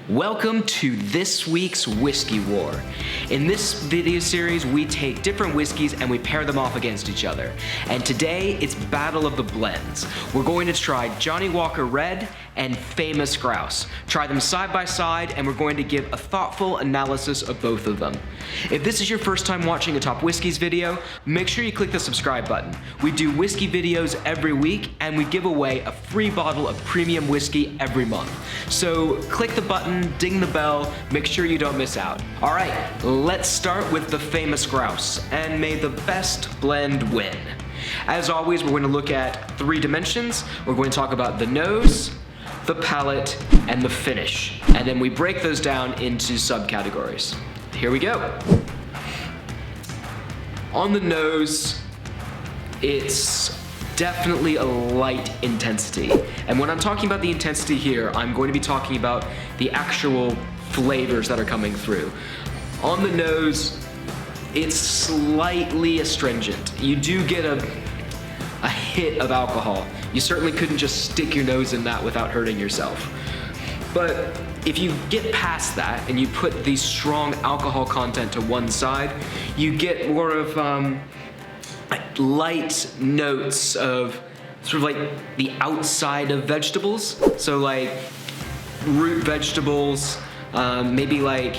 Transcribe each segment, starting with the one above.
Welcome to this week's Whiskey War. In this video series, we take different whiskeys and we pair them off against each other. And today, it's Battle of the Blends. We're going to try Johnnie Walker Red and Famous Grouse. Try them side by side, and we're going to give a thoughtful analysis of both of them. If this is your first time watching a TopWhiskies video, make sure you click the subscribe button. We do whiskey videos every week, and we give away a free bottle of premium whiskey every month. So click the button, ding the bell, make sure you don't miss out. All right, let's start with the Famous Grouse, and may the best blend win. As always, we're going to look at 3 dimensions. We're going to talk about the nose, the palate, and the finish. And then we break those down into subcategories. Here we go. On the nose, it's definitely a light intensity. And when I'm talking about the intensity here, I'm going to be talking about the actual flavors that are coming through. On the nose, it's slightly astringent. You do get a hit of alcohol. You certainly couldn't just stick your nose in that without hurting yourself. But if you get past that and you put the strong alcohol content to one side, you get more of light notes of sort of like the outside of vegetables. So like root vegetables, maybe like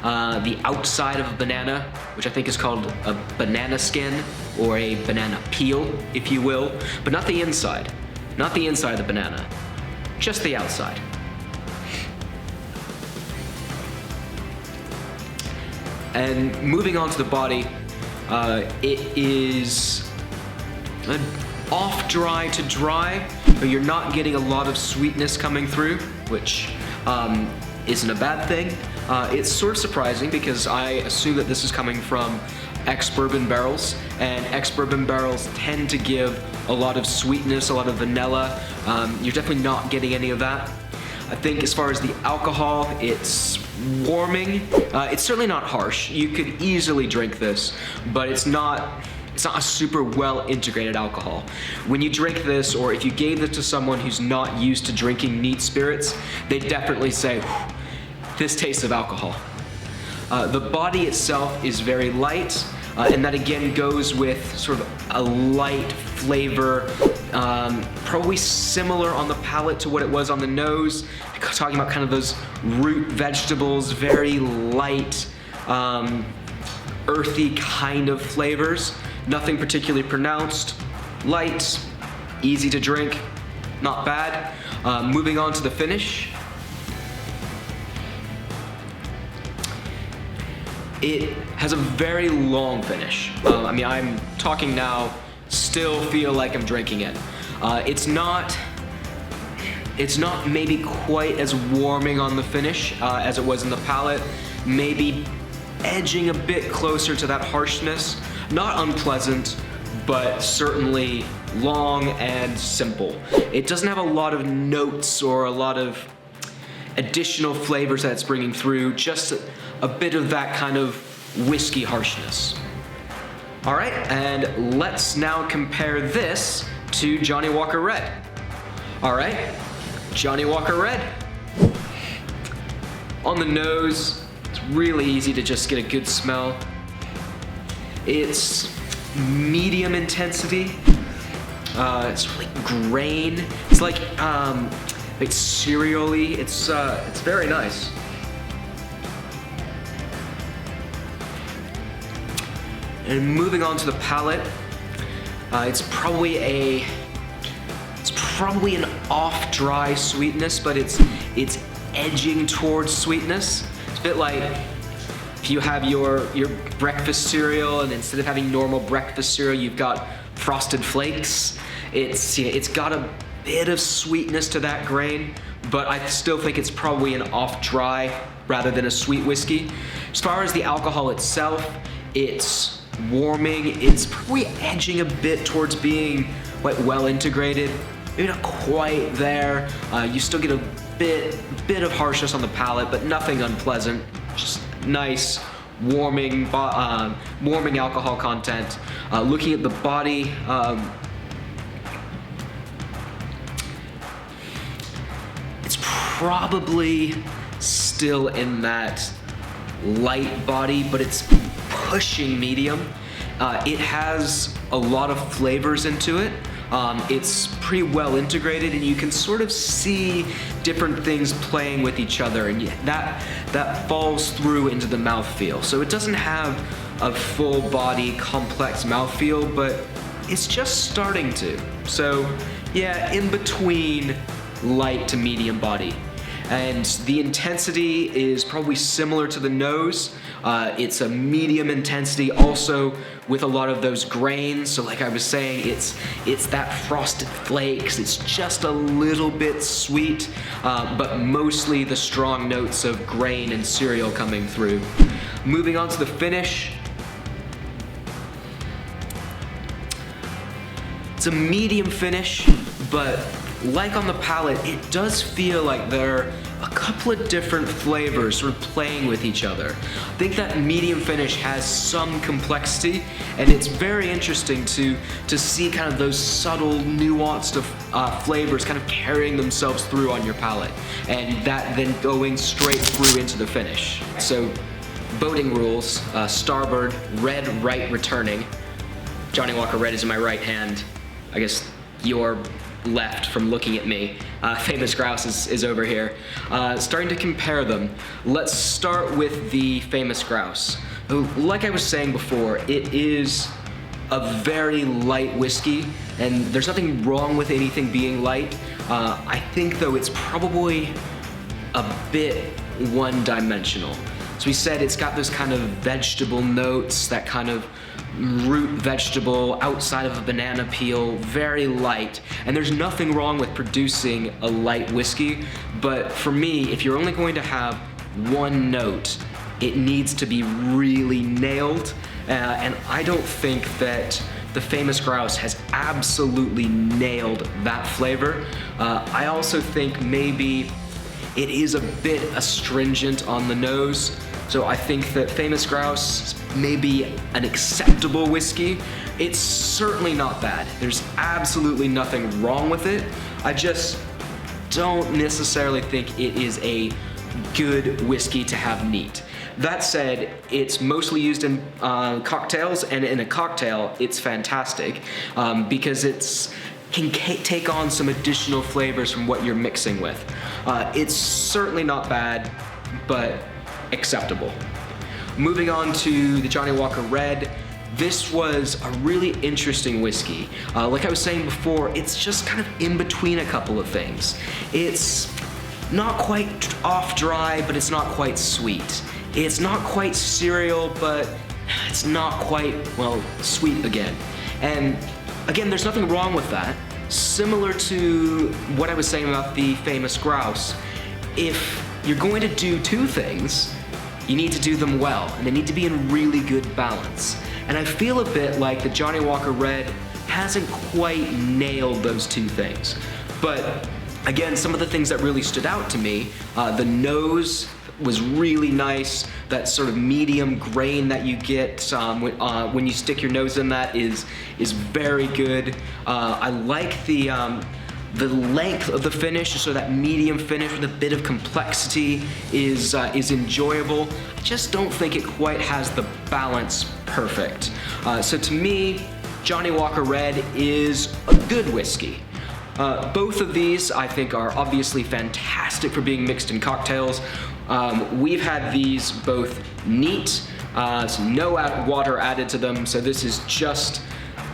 the outside of a banana, which I think is called a banana skin or a banana peel, if you will, but not the inside. Not the inside of the banana, just the outside. And moving on to the body, it is off dry to dry, but you're not getting a lot of sweetness coming through, which isn't a bad thing. It's sort of surprising because I assume that this is coming from ex-bourbon barrels, and ex-bourbon barrels tend to give a lot of sweetness, a lot of vanilla. You're definitely not getting any of that. I think as far as the alcohol, it's warming. It's certainly not harsh. You could easily drink this, but it's not a super well integrated alcohol. When you drink this, or if you gave this to someone who's not used to drinking neat spirits, they definitely say, this tastes of alcohol. The body itself is very light, and that again goes with sort of a light flavor, probably similar on the palate to what it was on the nose, talking about kind of those root vegetables, very light, earthy kind of flavors. Nothing particularly pronounced, light, easy to drink, not bad. Moving on to the finish. It has a very long finish. I mean, I'm talking now, still feel like I'm drinking it. It's not maybe quite as warming on the finish as it was in the palate. Maybe edging a bit closer to that harshness. Not unpleasant, but certainly long and simple. It doesn't have a lot of notes or a lot of additional flavors that it's bringing through, just a bit of that kind of whiskey harshness. All right, and let's now compare this to Johnnie Walker Red. All right, Johnnie Walker Red. On the nose, it's really easy to just get a good smell. It's medium intensity. It's really grain. It's like cereal-y. It's very nice. And moving on to the palate, it's probably an off-dry sweetness, but it's edging towards sweetness. It's a bit like if you have your breakfast cereal, and instead of having normal breakfast cereal, you've got Frosted Flakes. It's got a bit of sweetness to that grain, but I still think it's probably an off-dry rather than a sweet whiskey. As far as the alcohol itself, it's warming. It's probably edging a bit towards being quite well integrated. Maybe not quite there. You still get a bit of harshness on the palate, but nothing unpleasant. Just nice, warming alcohol content. Looking at the body, it's probably still in that light body, but it's pushing medium. It has a lot of flavors into it. It's pretty well integrated, and you can sort of see different things playing with each other, and that falls through into the mouthfeel. So it doesn't have a full body complex mouthfeel, but it's just starting to. So yeah, in between light to medium body. And the intensity is probably similar to the nose. It's a medium intensity also with a lot of those grains. So like I was saying, it's that frosted flakes. It's just a little bit sweet, but mostly the strong notes of grain and cereal coming through. Moving on to the finish. It's a medium finish, but like on the palate, it does feel like there are a couple of different flavors sort of playing with each other. I think that medium finish has some complexity, and it's very interesting to see kind of those subtle, nuanced flavors kind of carrying themselves through on your palate, and that then going straight through into the finish. So, boating rules, starboard, red, right, returning. Johnnie Walker Red is in my right hand. I guess your left from looking at me. Famous Grouse is over here. Starting to compare them. Let's start with the Famous Grouse. Like I was saying before, it is a very light whiskey, and there's nothing wrong with anything being light. I think though it's probably a bit one-dimensional. So we said it's got those kind of vegetable notes, that kind of root vegetable outside of a banana peel, very light. And there's nothing wrong with producing a light whiskey, but for me, if you're only going to have one note, it needs to be really nailed. And I don't think that the Famous Grouse has absolutely nailed that flavor. I also think maybe it is a bit astringent on the nose. So I think that Famous Grouse may be an acceptable whiskey. It's certainly not bad. There's absolutely nothing wrong with it. I just don't necessarily think it is a good whiskey to have neat. That said, it's mostly used in cocktails, and in a cocktail, it's fantastic because it's can take on some additional flavors from what you're mixing with. It's certainly not bad, but acceptable. Moving on to the Johnnie Walker Red. This was a really interesting whiskey. Like I was saying before, it's just kind of in between a couple of things. It's not quite off dry, but it's not quite sweet. It's not quite cereal, but it's not quite, well, sweet again. And again, there's nothing wrong with that. Similar to what I was saying about the Famous Grouse, if you're going to do two things, you need to do them well, and they need to be in really good balance. And I feel a bit like the Johnnie Walker Red hasn't quite nailed those two things. But again, some of the things that really stood out to me, the nose was really nice. That sort of medium grain that you get when you stick your nose in that is very good. I like the length of the finish, so that medium finish with a bit of complexity is enjoyable. I just don't think it quite has the balance perfect. So to me, Johnnie Walker Red is a good whiskey. Both of these I think are obviously fantastic for being mixed in cocktails. We've had these both neat, so no water added to them, so this is just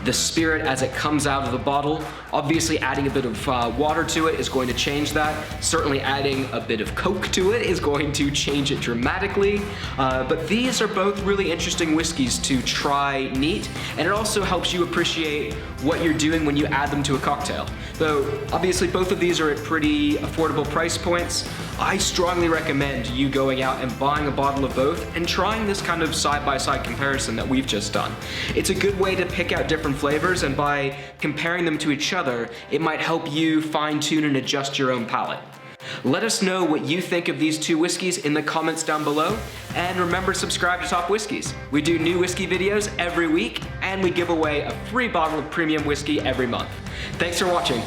the spirit as it comes out of the bottle. Obviously adding a bit of water to it is going to change that. Certainly adding a bit of Coke to it is going to change it dramatically. But these are both really interesting whiskeys to try neat, and it also helps you appreciate what you're doing when you add them to a cocktail. Though obviously both of these are at pretty affordable price points. I strongly recommend you going out and buying a bottle of both and trying this kind of side-by-side comparison that we've just done. It's a good way to pick out different flavors, and by comparing them to each other, it might help you fine-tune and adjust your own palate. Let us know what you think of these two whiskeys in the comments down below, and remember to subscribe to Top Whiskies. We do new whiskey videos every week, and we give away a free bottle of premium whiskey every month. Thanks for watching.